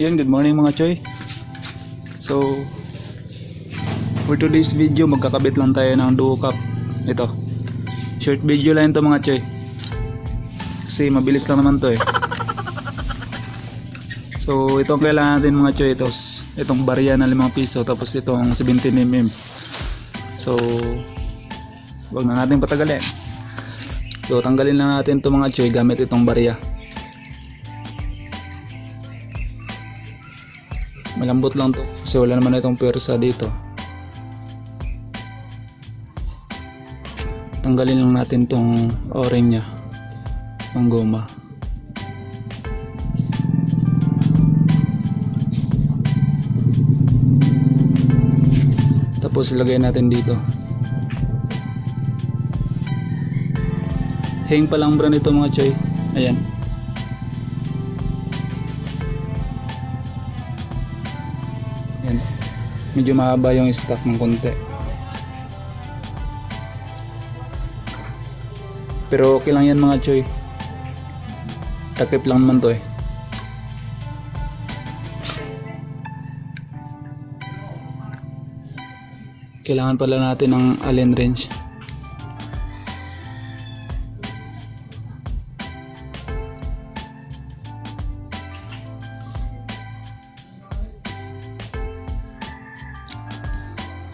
Yun, good morning mga choy. So for today's video, magkakabit lang tayo ng duo cup. Ito, short video lang ito mga choy, kasi mabilis lang naman to eh. So itong kailangan natin mga choy, itong barya na 5 piso, tapos itong 17mm. So wag na natin patagalin. So tanggalin lang natin ito mga choy gamit itong barya. Malambot lang to kasi wala naman itong pwersa dito. Tanggalin lang natin tong o-ring nya ng goma. Tapos ilagay natin dito. Heng pa lang brand ito mga choy. Ayan. Ayan. Medyo mahaba yung stock ng konti. Pero okay lang yan mga choy. Takip lang naman to eh. Kailangan pala natin ng allen wrench.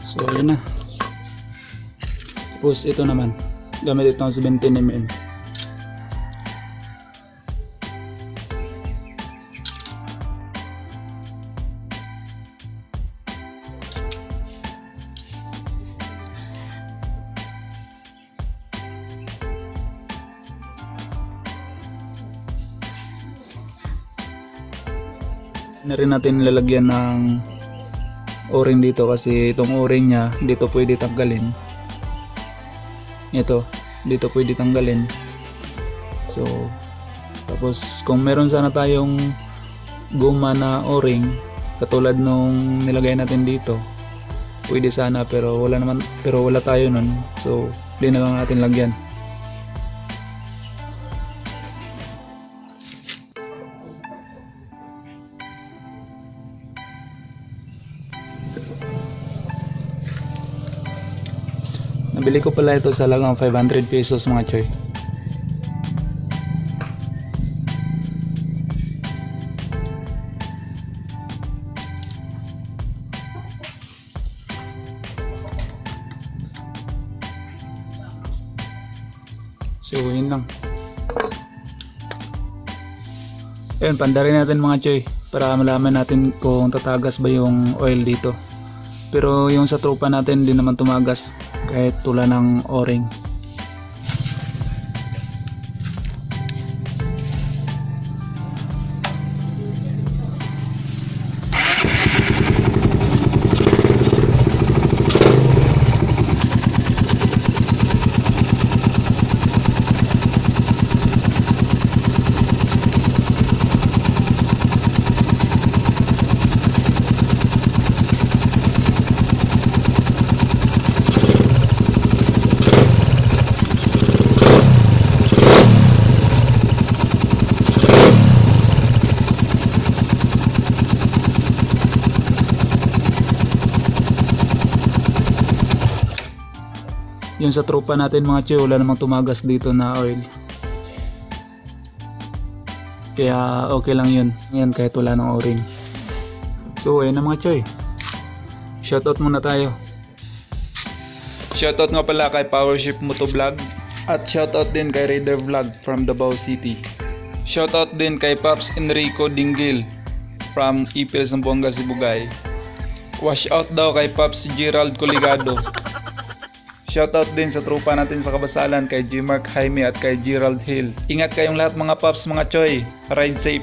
So yun na. Tapos ito naman, gamit itong 17mm. Na rin natin lalagyan ng o-ring dito, kasi itong o-ring nya dito pwede tanggalin. Ito dito pwede tanggalin. So tapos kung meron sana tayong guma na o-ring katulad nung nilagay natin dito, pwede sana, pero wala tayo nun. So hindi na lang natin lagyan. Nabili ko pala ito sa halagang 500 pesos mga choy. So yun lang. Ayun, pandarin natin mga choy para malaman natin kung tatagas ba yung oil dito. Pero yung sa tropa natin hindi naman tumagas kahit tula ng o-ring. Yung sa tropa natin mga choy, wala namang tumagas dito na oil, kaya okay lang yun. Yan, kahit wala ng o-ring. So ayun na mga choy, shoutout muna tayo. Shoutout nga pala kay Powership Motovlog, at shoutout din kay Raider Vlog from Davao City. Shoutout din kay Pops Enrico Dinggil from Ipil, Zamboanga, Sibugay. Wash out daw kay Pops Gerald Coligado. Shoutout din sa tropa natin sa Kabasalan, kay G. Mark Jaime at kay Gerald Hill. Ingat kayong lahat mga paps mga choy. Ride safe.